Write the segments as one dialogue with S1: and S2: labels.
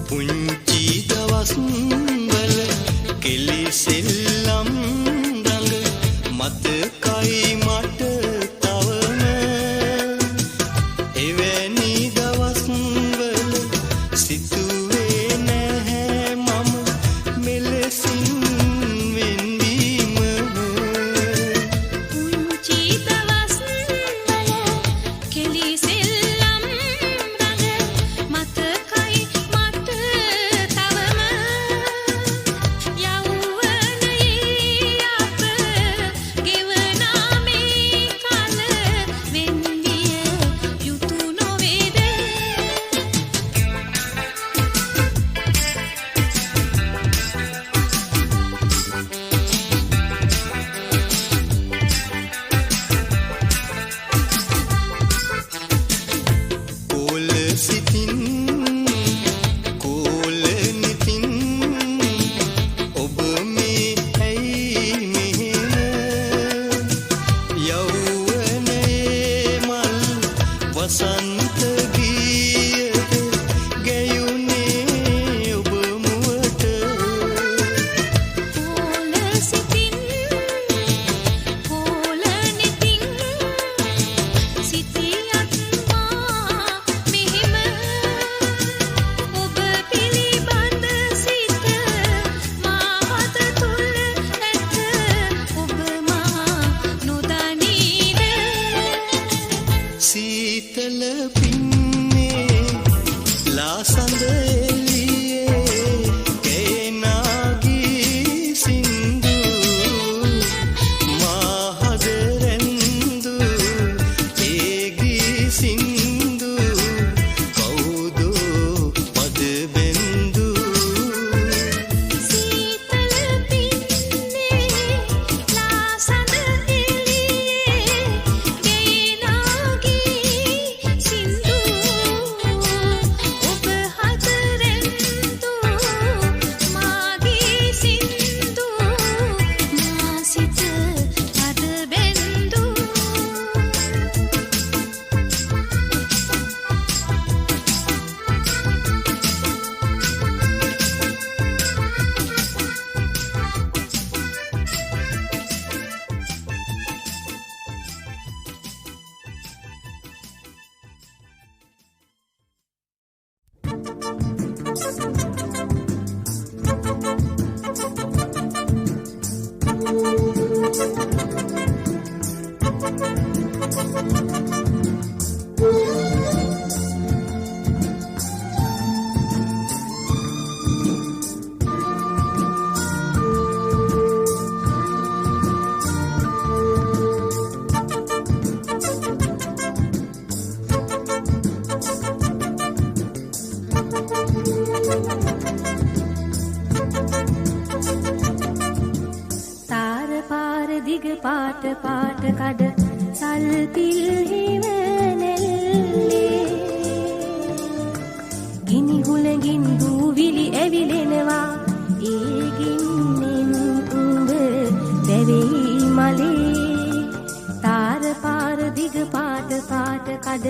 S1: පුංචි දවස් වල කෙලි සෙල්ලම් රඟ මතකයි මට තවම එවැනි දවස් වල සිතුවේ නැහැ මම මෙලෙසින් වෙන්වීම
S2: පුංචි දවස් වල කෙලි සෙල්ලම් රඟ මතකයි මට තවම යෞවනයේ අප ගෙවනා මේ කල වෙන්විය යුතු නොවේද
S1: කෝල සිතින් කෝල නිතින් ඔබ මේ ඇයි මෙහෙම යෞවනයේ මල් වසන්ත ගීයද ගැයුනේ ඔබ මුවට
S2: කෝල සිතින් කෝල නිතින් සිටියත් මා මෙහෙම ඔබ පිළිබඳ සිත මාහත තුල ඇත ඔබ මා නොදනීද
S1: සීතල පින්නේ ලාසඳ එළියේ කේනාගී සින්දු මාහද රැන්දු ඒගී සින්දු කවුදෝ පද බෙන්දු
S2: සීතල පින්නේ ලාසඳ එළියේ ගේනාගී සින්දු ඔබ හතරෙන්දු මාගේ සින්දු මා සිත අද බෙන්දු තාර පාර දිග පාට පාට කඩ සල්පිල් හිවනෙල්ලේ ගිනි හුලඟින් දූවිලි ඇවිලෙනවා ඒ ගින්නෙන් උඹ දැවෙයි මලේ තාර පාර දිග පාට පාට කඩ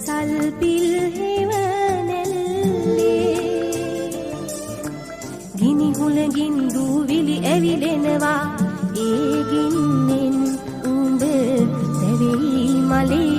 S2: සල්පිල් හිවනෙල්ලේ ගිනි හුලඟින් දූවිලි ඇවිලෙනවා ඒ ගින්නෙන් උඹ දැවෙයි මලේ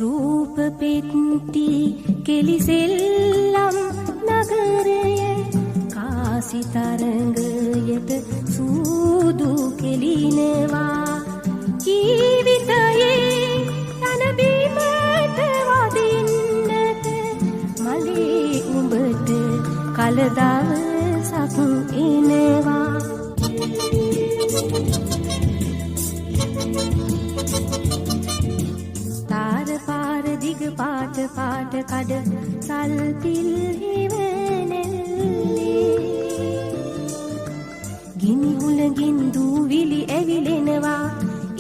S2: රූප පෙට්ටි කෙලි සෙල්ලම් නගරය කාසි තරංගයට සූදු කෙලිනවා ජීවිතයේ යන බීමට වදින්නට මලේ උඹට කලදවසක් එනවා තාර පාර දිග පාට පාට කඩ සල්පිල් හිවනැල්ලේ ගිනි හුලගින් දූවිලි ඇවිලෙනවා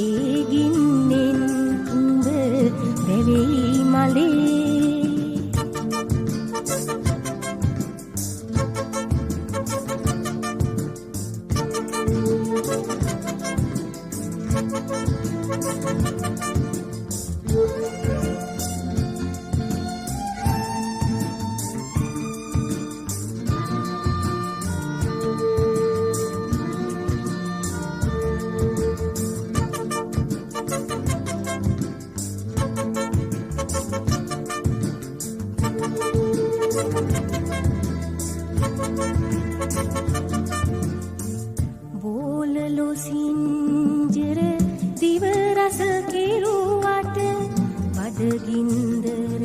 S2: ඒ ගින්නෙන් උඹ දැවෙයි මලේ ගින්දර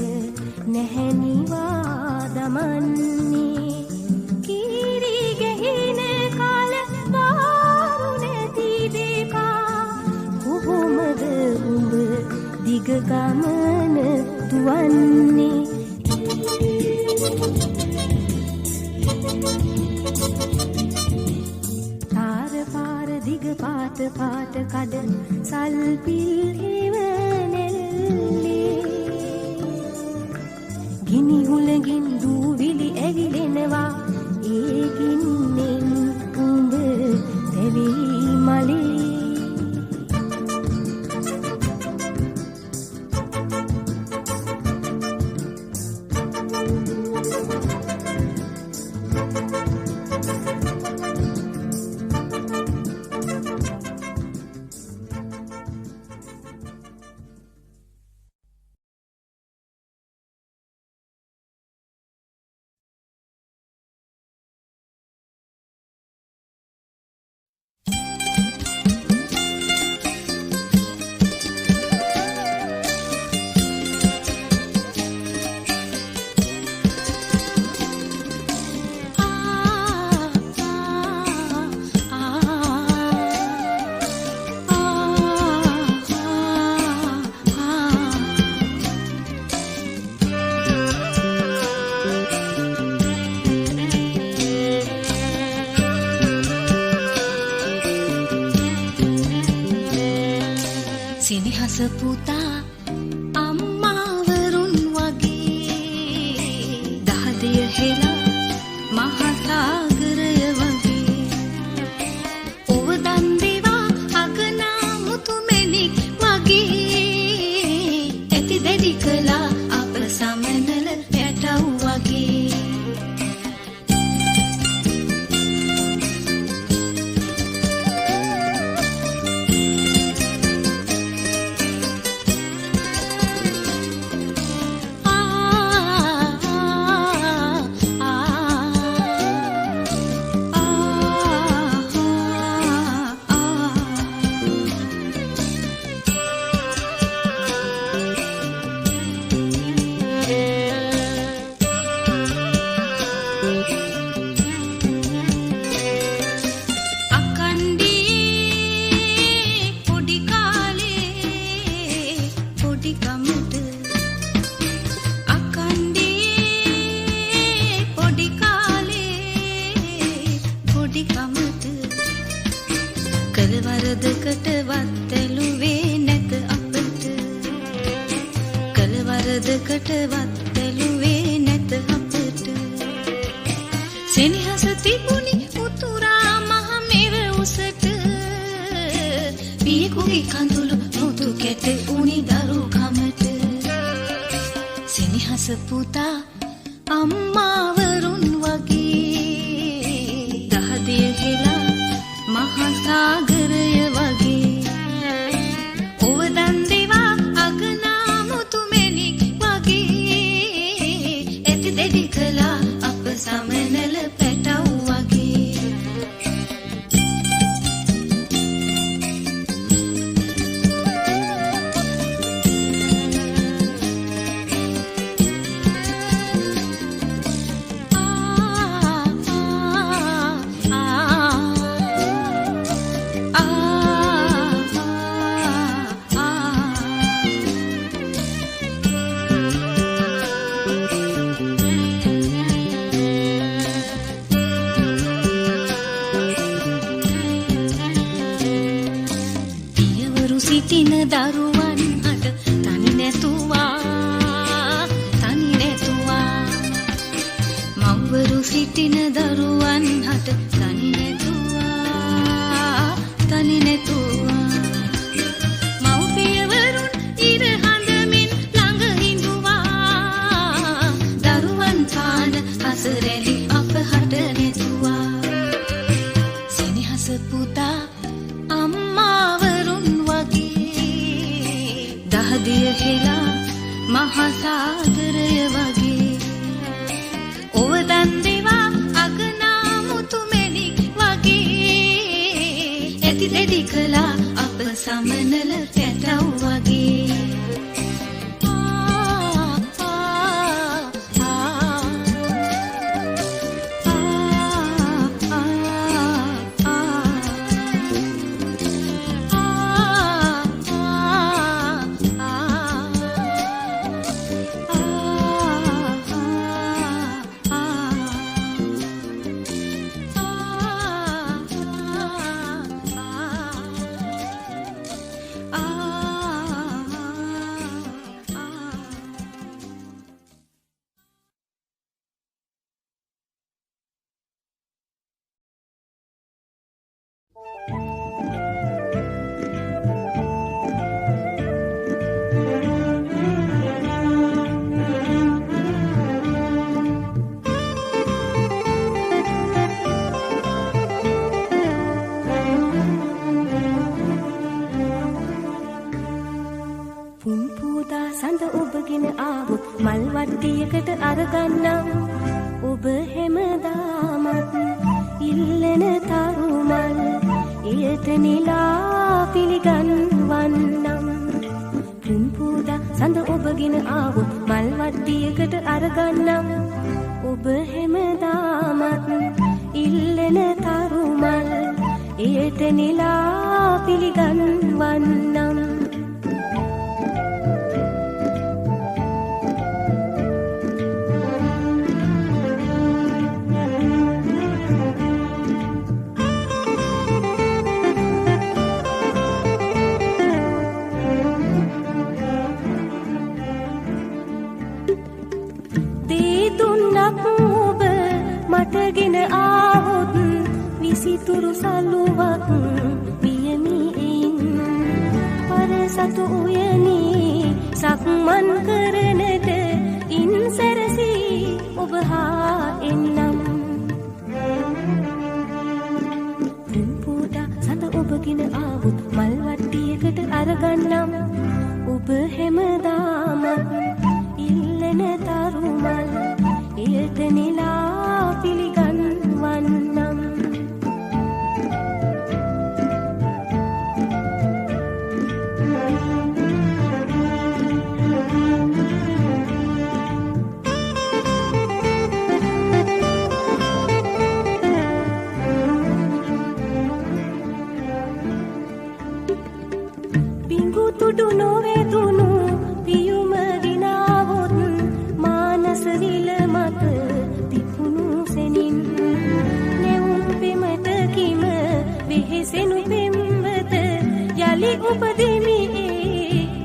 S2: නැහැනිවා දමන්නේ කීරි ගැහින කාල වාරු නැති දෙපා කොහොමද උඹ දිග ගමන දුවන්නේ තාර පාර දිග පාට පාට කඩ සල්පිල් හිවනැල්ලේ ගිනි හුලගින් දූවිලි ඇවිලෙනවා ඒ ගින්නෙන් උඹ දැවෙයි මලේ
S3: සිනිහස පුතා අම්මාවරුන් වගේ දහදිය හෙලා මහසාගරය වගේ ඔව දන් දෙවා අගනා මුතුමැණික් වගේ ඇති දැඩි කළා අප සමනල පැටව් වගේ කලවරදකට වත්තැලුවේ නැත අපට කලවරදකට වත්තැලුවේ නැත අපට සෙනෙහස තිබුණි උතුරා මහ මෙව උසට පියෙකුගේ කඳුළු මුතු කැට උනි දරු කමට සෙනෙහස පුතා අම්මාවරුන් වගේ දහදිය හෙලා මහසාගරය වගේ ඔව දන් දෙවා අගනා මුතුමැණික් වගේ ඇති දැඩි කළා අප සමනල පැටව් වගේ දින දරුවන් හට තනි නැතුවා මව්පියවරුන් ඉර හඳමින් ළඟ හිඳුවා දරුවන් පාන අසරැලි අප හට නැතුවා සෙනෙහස පුතා අම්මාවරුන් වගේ දහදිය හෙලා මහා සාගරය වගේ ඔව දන් දෙවා අගනා මුතු මැණික් වගේ ඇති දෙඩි කළා අප සමනල පැටව් වගේ
S2: මල්වට්ටියකට අරගන්නම් ඔබ හැමදාමත් ඉල්ලන තරුමල් එයට නිලා පිළිගන්වන්නම් පුන් පූදා සඳ ඔබගෙන ආවොත් මල්වට්ටියකට අරගන්නම් ඔබ හැමදාමත් ඉල්ලන තරුමල් එයට නිලා පිළිගන්වන්නම් මටගෙන ආවොත් විසිතුරු සලුවක් වියමින් පරසතු උයනී සක්මන් කරනට ඉන් සැරසී ඔබ හා එන්නම් පුන් පූදා සඳ ඔබගෙන ආවොත් මල්වට්ටියකට අරගන්නම් ඔබ හැමදාමත් ඉල්ලන තරුමල් එයට නිලා පිළිගන්වන්නම් බිඟු තුඩු නොවේදුණු පියුම දිනාවොත් මානස විල මත පිපුණු සෙනින් නෙවුම් පෙමට කිම වෙහෙසෙනු පෙම්වත යලි උපදිමි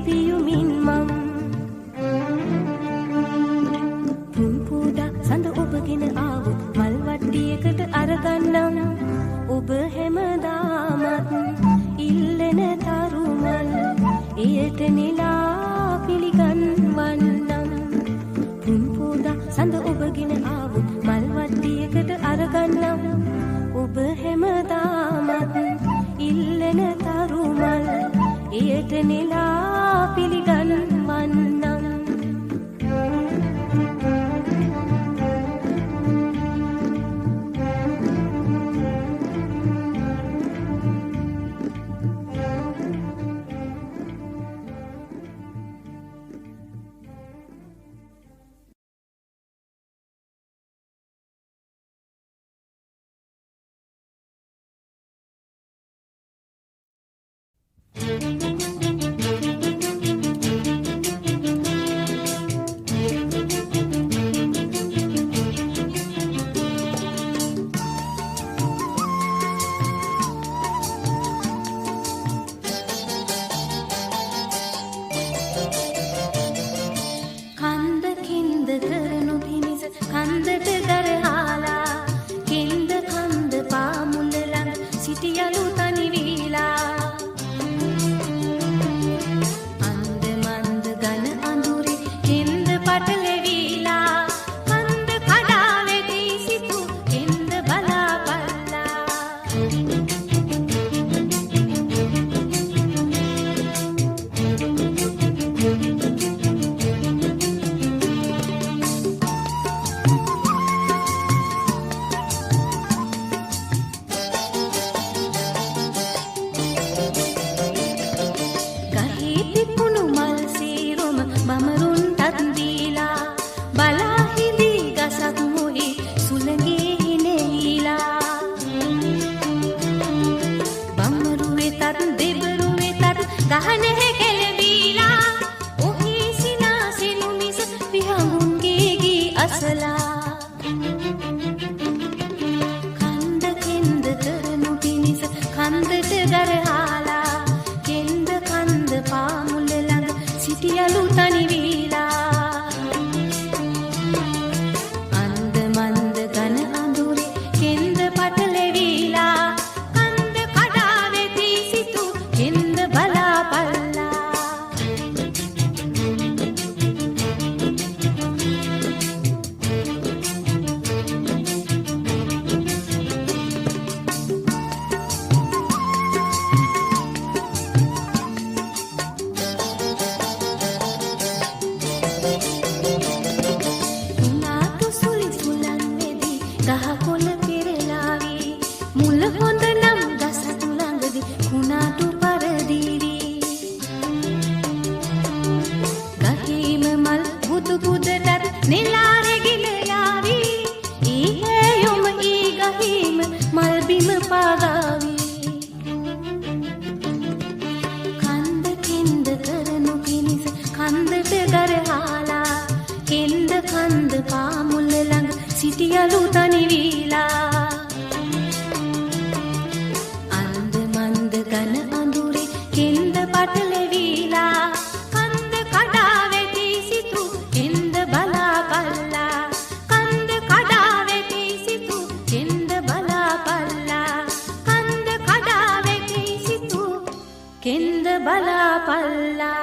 S2: පියුමින් මම් පුන් පූදා සඳ ඔබගෙන ආවොත් මල්වට්ටියකට අරගන්නම් ඔබ හැමදාමත් ඉල්ලන තරුමල් එයට නිලා පිළිගන්වන්නම් පුන් පූදා සඳ ඔබගෙන ආවොත් මල්වට්ටියකට අරගන්නම් ඔබ හැමදාමත් ඉල්ලන තරුමල් එයට නිලා පිළිගන්වන්නම් කන්දකින්ද කරනු පිණිස කන්දට ගරහාලා ගසලා කන්ද කෙන්ද කරනු පිණිස කන්දට ගරහාලා කෙන්ද කන්ද පාමුල ළඟ සිටියලු තනි වීලා අන්ද මන්ද ඝන අඳුරේ කෙන්ද පටලෙවිලා කන්ද කඩා වෙති සිටු කෙන්ද බලාපල්ලා ගහකොළ පෙරලාවි මුල හොඳ නම් ගසතු ළඟදී කුණාටු පරදීවි ගහේම මල් බුදු බුදටත් නෙලා රැගිල යාවි ඊහේ යොම ඊ ගහේම මල් බිම පාගාවි කන්ද කෙන්ද කරනු පිණිස කන්දට ගරහාලා කෙන්ද කන්ද පාමුල ළඟ සිටියලු තනි වීලා අන්ද මන්ද ඝන අඳුරේ කෙන්ද පටලෙවිලා කන්ද කඩා වැටි සිටු කෙන්ද බලාපල්ලා කන්ද කඩා වැටි සිටු කෙන්ද බලාපල්ලා කන්ද කඩා වැටි සිටු කෙන්ද බලාපල්ලා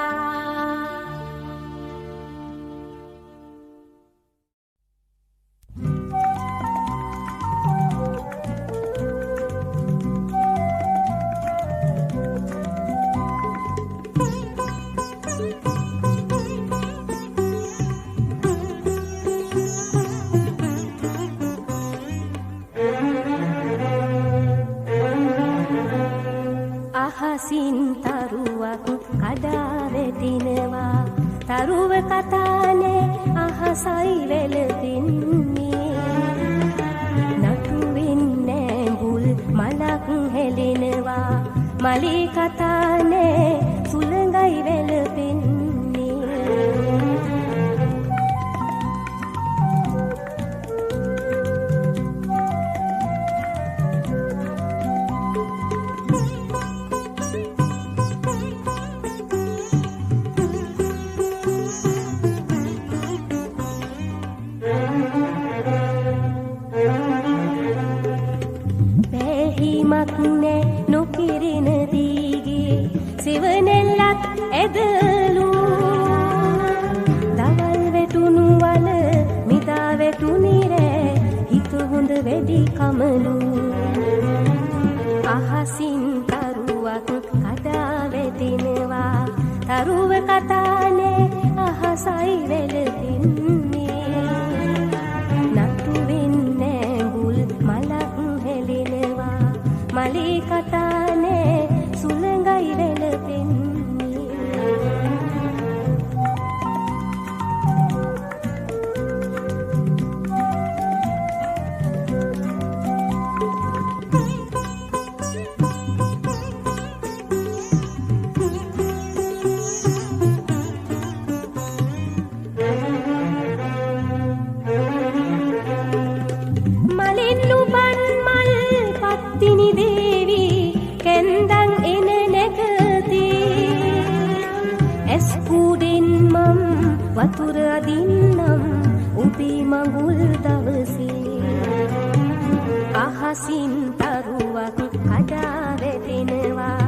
S2: අහසින් තරුවක් කඩා වැටෙනවා තරුව කතානේ අහසයි වැළපෙන්නේ නටුවෙන් නෑඹුල් මලක් හෙලෙනවා මලේ කතානේ සුළඟයි වැළපෙන්නේ මක්නේ නොකිරින දීගේ සෙවනෙල්ලක් ඇදලු දවල් වැටුණු වල මිදා වැටුනි රෑ හිත හොඳ වැඩි කමලු අහසින් තරුවක් කඩා වැටෙනවා තරුව කතානේ අහසයි වැළපෙන්නේ නටුවෙන් නෑඹුල් මලක් හෙලෙනවා මලේ කතානේ සුළඟයි වැළපෙන්නේ තිනි දේවි කැන්දන් එන නැගදී ඇස් කුඩෙන් මම් වතුර අදින්නම් උපී මඟුල් දවසේ අහසින් තරුවක් කඩා වැටෙනවා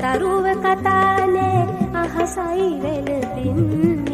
S2: තරුව කතානේ අහසයි වැළපෙන්නේ